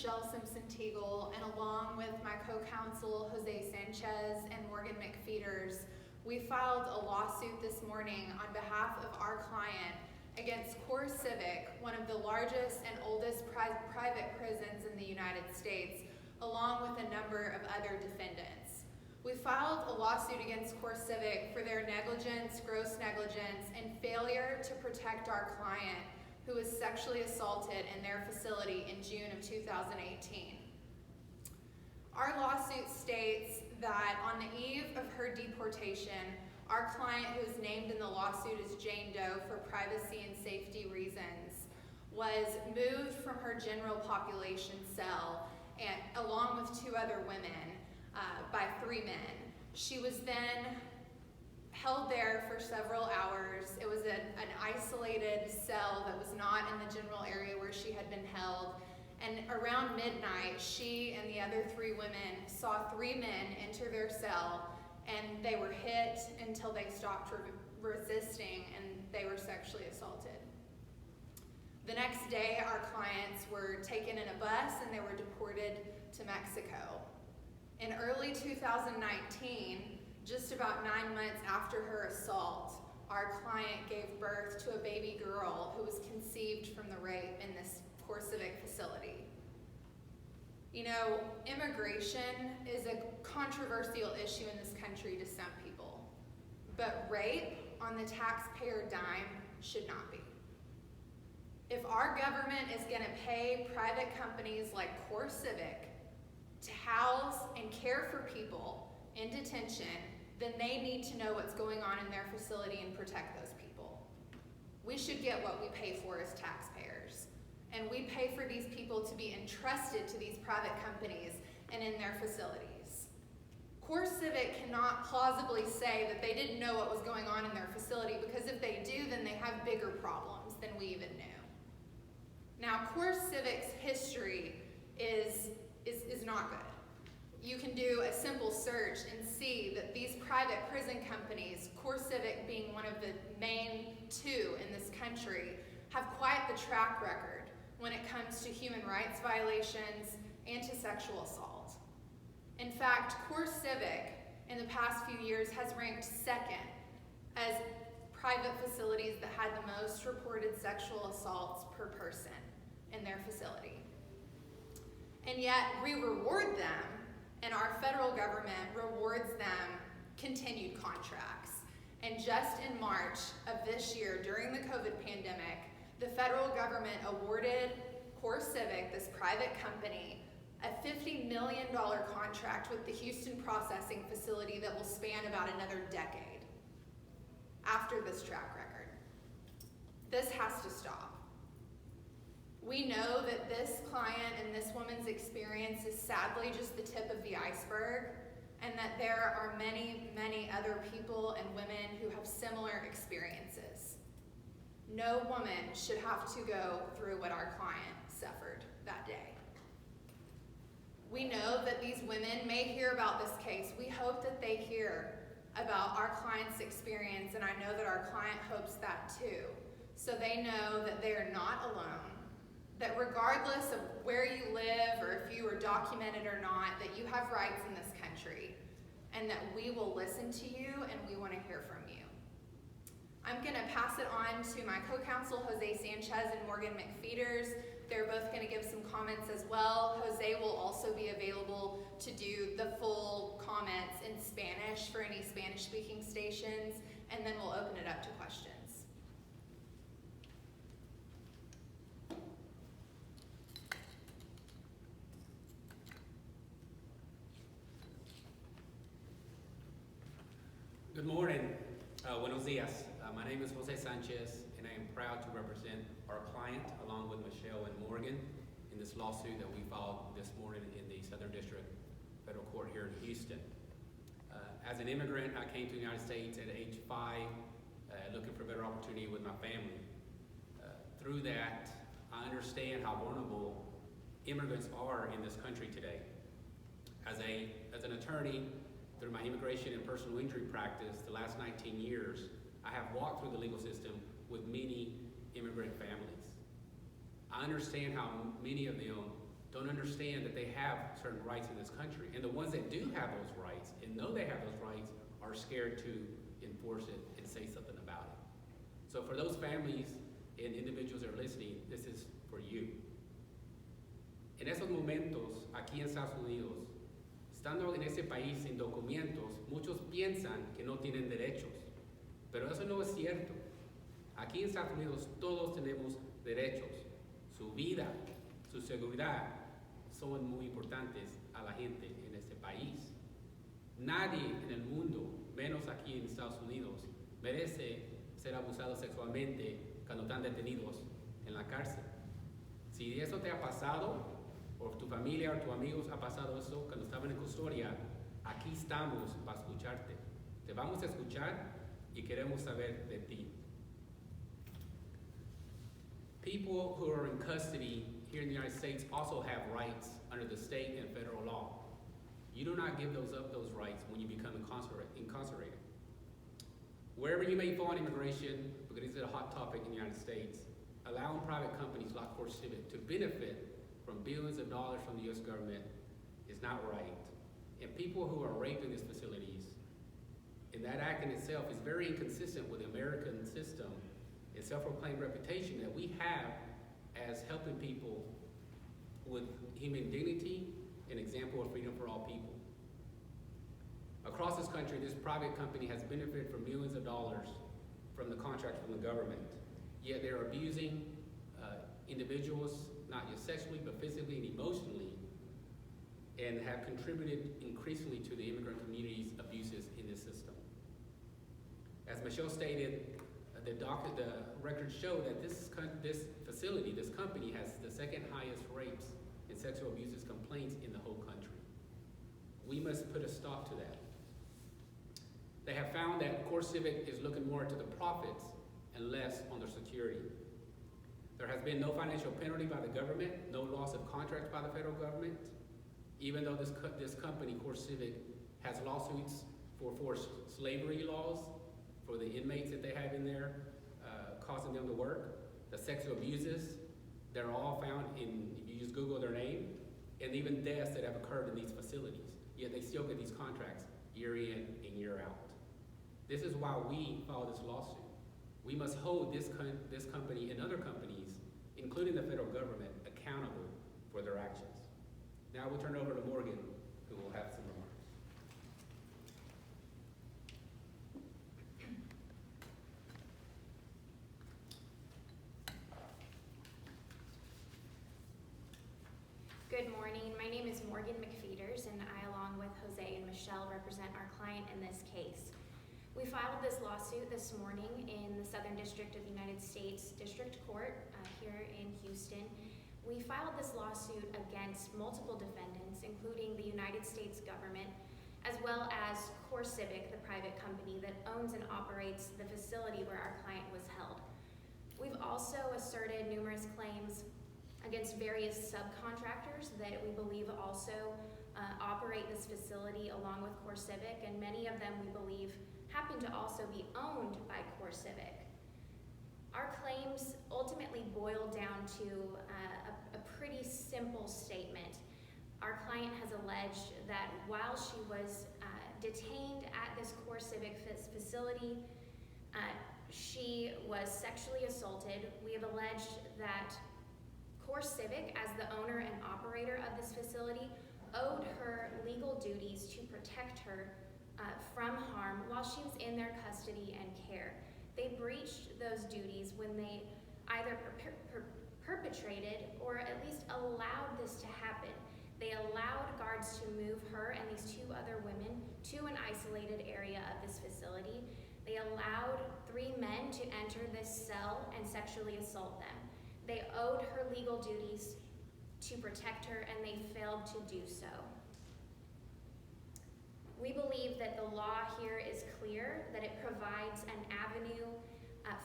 Michelle Simpson Tuegel, and along with my co-counsel Jose Sanchez and Morgan McFeeters, we filed a lawsuit this morning on behalf of our client against CoreCivic, one of the largest and oldest private prisons in the United States, along with a number of other defendants. We filed a lawsuit against CoreCivic for their negligence, gross negligence, and failure to protect our client who was sexually assaulted in their facility in June of 2018. Our lawsuit states that on the eve of her deportation, our client, who is named in the lawsuit as Jane Doe for privacy and safety reasons, was moved from her general population cell and, along with two other women by 3 men. She was then held there for several hours. It was an isolated cell that was not in the general area where she had been held. And around midnight, she and the other 3 women saw 3 men enter their cell, and they were hit until they stopped resisting, and they were sexually assaulted. The next day, our clients were taken in a bus and they were deported to Mexico. In early 2019, just about 9 months after her assault, our client gave birth to a baby girl who was conceived from the rape in this CoreCivic facility. You know, immigration is a controversial issue in this country to some people, but rape on the taxpayer dime should not be. If our government is going to pay private companies like CoreCivic to house and care for people in detention, then they need to know what's going on in their facility and protect those people. We should get what we pay for as taxpayers. And we pay for these people to be entrusted to these private companies and in their facilities. CoreCivic cannot plausibly say that they didn't know what was going on in their facility, because if they do, then they have bigger problems than we even knew. Now, CoreCivic's history is not good. You can do a simple search and see that these private prison companies, CoreCivic being one of the main 2 in this country, have quite the track record when it comes to human rights violations and to sexual assault. In fact, CoreCivic in the past few years has ranked 2nd as private facilities that had the most reported sexual assaults per person in their facility. And yet we reward them, and our federal government rewards them continued contracts. And just in March of this year, during the COVID pandemic, the federal government awarded CoreCivic, this private company, a $50 million contract with the Houston processing facility that will span about another decade after this track record. This has to stop. We know that this client and this woman's experience is sadly just the tip of the iceberg, and that there are many, many other people and women who have similar experiences. No woman should have to go through what our client suffered that day. We know that these women may hear about this case. We hope that they hear about our client's experience, and I know that our client hopes that too. So they know that they are not alone, that regardless of where you live or if you are documented or not, that you have rights in this country, and that we will listen to you and we want to hear from you. I'm going to pass it on to my co-counsel, Jose Sanchez and Morgan McFeeters. They're both going to give some comments as well. Jose will also be available to do the full comments in Spanish for any Spanish-speaking stations, and then we'll open it up to questions. Good morning. Buenos dias. My name is Jose Sanchez, and I am proud to represent our client along with Michelle and Morgan in this lawsuit that we filed this morning in the Southern District Federal Court here in Houston. As an immigrant, I came to the United States at age 5, looking for a better opportunity with my family. Through that, I understand how vulnerable immigrants are in this country today. As an attorney, through my immigration and personal injury practice the last 19 years, I have walked through the legal system with many immigrant families. I understand how many of them don't understand that they have certain rights in this country. And the ones that do have those rights and know they have those rights are scared to enforce it and say something about it. So for those families and individuals that are listening, this is for you. En esos momentos, aquí en Estados Unidos, estando en ese país sin documentos, muchos piensan que no tienen derechos. Pero eso no es cierto. Aquí en Estados Unidos todos tenemos derechos. Su vida, su seguridad son muy importantes a la gente en este país. Nadie en el mundo, menos aquí en Estados Unidos, merece ser abusado sexualmente cuando están detenidos en la cárcel. Si eso te ha pasado, o tu familia o tus amigos ha pasado eso cuando estaban en custodia, aquí estamos para escucharte. Te vamos a escuchar y queremos saber de ti. People who are in custody here in the United States also have rights under the state and federal law. You do not give those rights when you become incarcerated. Wherever you may fall in immigration, because this is a hot topic in the United States, allowing private companies like CoreCivic to benefit from billions of dollars from the US government is not right. And people who are raped in these facilities, and that act in itself is very inconsistent with the American system and self-proclaimed reputation that we have as helping people with human dignity and example of freedom for all people. Across this country, this private company has benefited from millions of dollars from the contract from the government, yet they're abusing individuals, not just sexually, but physically and emotionally, and have contributed increasingly to the immigrant community's abuses in this system. As Michelle stated, the records show that this facility, this company, has the second highest rapes and sexual abuses complaints in the whole country. We must put a stop to that. They have found that CoreCivic is looking more to the profits and less on their security. There has been no financial penalty by the government, no loss of contracts by the federal government, even though this company, CoreCivic, has lawsuits for forced slavery laws for the inmates that they have in there, causing them to work. The sexual abuses, they're all found in, if you just Google their name, and even deaths that have occurred in these facilities. Yet they still get these contracts year in and year out. This is why we filed this lawsuit. We must hold this company and other companies, including the federal government, accountable for their actions. Now we'll turn it over to Morgan, who will have some remarks. Good morning. My name is Morgan McFeeters, and I, along with Jose and Michelle, represent our client in this case. We filed this lawsuit this morning in the Southern District of the United States District Court here in Houston. We filed this lawsuit against multiple defendants, including the United States government, as well as CoreCivic, the private company that owns and operates the facility where our client was held. We've also asserted numerous claims against various subcontractors that we believe also operate this facility along with CoreCivic, and many of them we believe happen to also be owned by CoreCivic. Our claims ultimately boil down to a pretty simple statement. Our client has alleged that while she was detained at this CoreCivic facility, she was sexually assaulted. We have alleged that CoreCivic, as the owner and operator of this facility, owed her legal duties to protect her from harm while she was in their custody and care. They breached those duties when they either perpetrated or at least allowed this to happen. They allowed guards to move her and these two other women to an isolated area of this facility. They allowed 3 men to enter this cell and sexually assault them. They owed her legal duties to protect her, and they failed to do so. We believe that the law here is clear, that it provides an avenue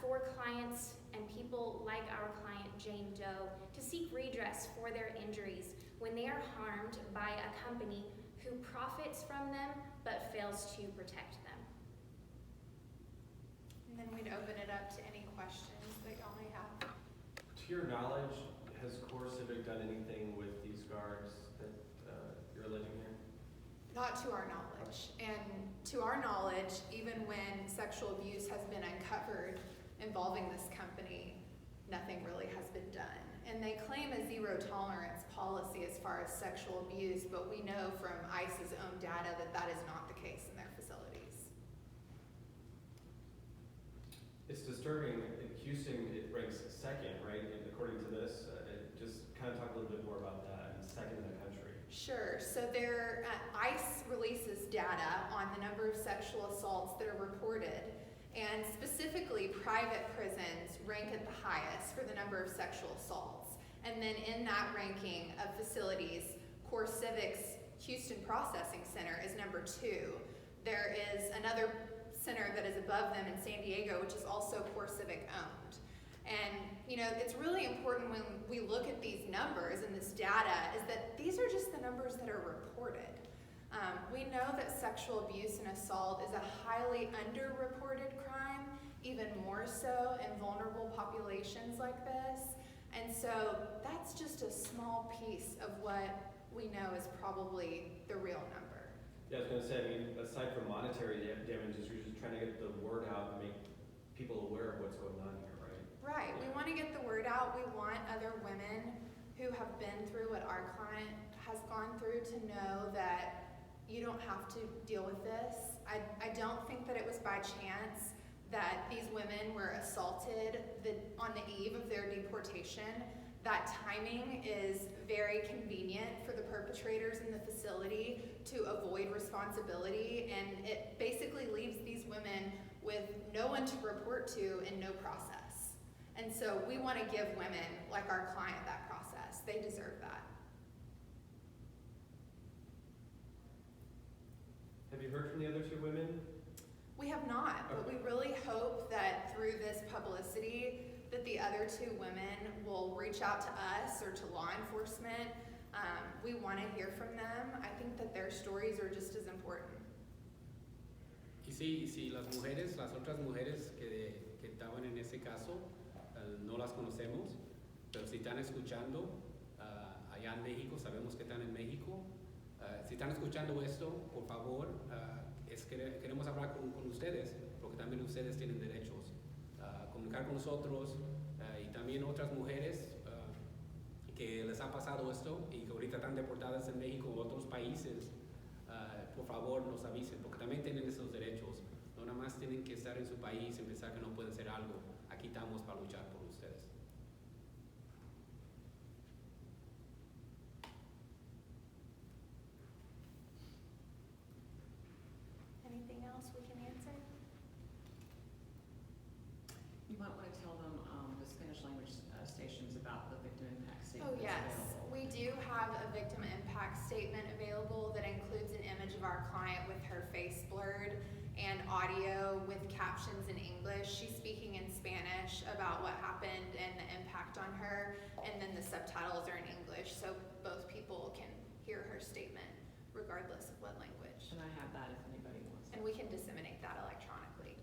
for clients and people like our client Jane Doe to seek redress for their injuries when they are harmed by a company who profits from them but fails to protect them. And then we'd open it up to any questions that y'all may have. To your knowledge, has CoreCivic done anything with these guards that you're alleging here? Not to our knowledge. And to our knowledge, even when sexual abuse has been uncovered involving this company, nothing really has been done. And they claim a zero tolerance policy as far as sexual abuse, but we know from ICE's own data that that is not the case in their facilities. It's disturbing. Houston, it ranks second, right? And according to this, just kind of talk a little bit more about that. And second in the country. Sure. So ICE releases data on the number of sexual assaults that are reported, and specifically private prisons rank at the highest for the number of sexual assaults. And then in that ranking of facilities, CoreCivic's Houston Processing Center is number 2. There is another center that is above them in San Diego, which is also CoreCivic owned. And it's really important when we look at these numbers and this data is that these are just the numbers that are reported. We know that sexual abuse and assault is a highly underreported crime, even more so in vulnerable populations like this. And so that's just a small piece of what we know is probably the real number. Yeah, I was going to say, aside from monetary damages, you're just trying to get the word out and make people aware of what's going on here, right? Right. We want to get the word out. We want other women who have been through what our client has gone through to know that you don't have to deal with this. I don't think that it was by chance that these women were assaulted on the eve of their deportation. That timing is very convenient for the perpetrators in the facility to avoid responsibility, and it basically leaves these women with no one to report to and no process. And so we want to give women like our client that process. They deserve that. Have you heard from the other 2 women? We have not, but we really hope that through this publicity that the other 2 women will reach out to us or to law enforcement. We want to hear from them. I think that their stories are just as important. Y si las otras mujeres que estaban en ese caso, no las conocemos, pero si están escuchando allá en México, sabemos que están en México. Si están escuchando esto, por favor, queremos hablar con ustedes, porque también ustedes tienen derechos. Comunicar con nosotros y también otras mujeres que les ha pasado esto y que ahorita están deportadas en México o otros países, por favor nos avisen, porque también tienen esos derechos. No nada más tienen que estar en su país y pensar que no pueden hacer algo. Aquí estamos para luchar por ustedes. Anything else we can answer? You might want to tell them the Spanish language stations about the victim impact statement. Oh, that's yes. available. We do have a victim impact statement available that includes an image of our client with her face blurred and audio with captions in English. She's speaking in Spanish about what happened and the impact on her, and then the subtitles are in English, so both people can hear her statement regardless of what language. And I have that if anybody wants. And we can disseminate that electronically.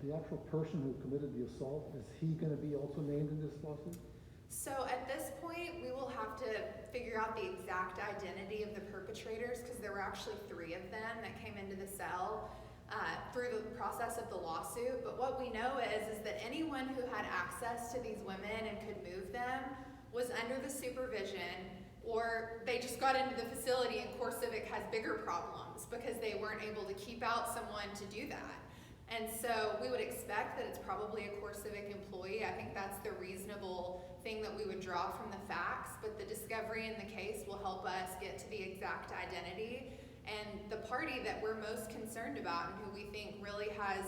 The actual person who committed the assault, is he going to be also named in this lawsuit? So at this point, we will have to figure out the exact identity of the perpetrators, because there were actually 3 of them that came into the cell through the process of the lawsuit. But what we know is that anyone who had access to these women and could move them was under the supervision, or they just got into the facility and CoreCivic has bigger problems because they weren't able to keep out someone to do that. And so we would expect that it's probably a CoreCivic employee. I think that's the reasonable thing that we would draw from the facts, but the discovery in the case will help us get to the exact identity. And the party that we're most concerned about and who we think really has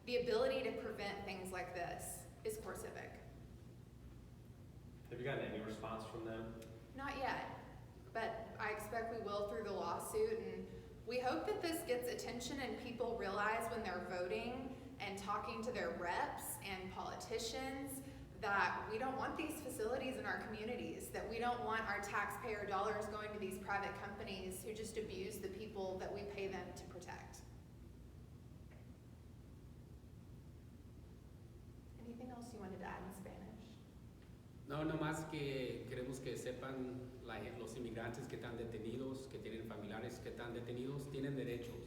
the ability to prevent things like this is CoreCivic. Have you gotten any response from them? Not yet, but I expect we will through the lawsuit, and we hope that this gets attention and people realize when they're voting and talking to their reps and politicians that we don't want these facilities in our communities, that we don't want our taxpayer dollars going to these private companies who just abuse the people that we pay them to protect. Anything else you wanted to add in Spanish? que queremos que sepan los inmigrantes que están detenidos, que tienen familiares que están detenidos, tienen derechos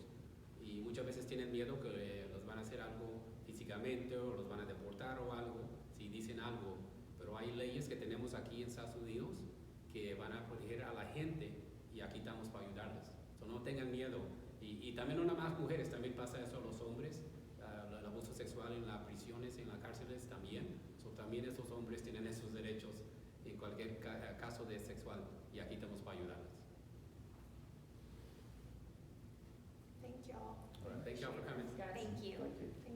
y muchas veces tienen miedo que los van a hacer algo físicamente o los van a deportar o algo si dicen algo, pero hay leyes que tenemos aquí en Estados Unidos que van a proteger a la gente y aquí estamos para ayudarles. So, no tengan miedo. Y también no nada más mujeres, también pasa eso a los hombres, el abuso sexual en las prisiones, en las cárceles también. So, también esos hombres tienen esos derechos en cualquier caso de sexual y aquí estamos para ayudarles.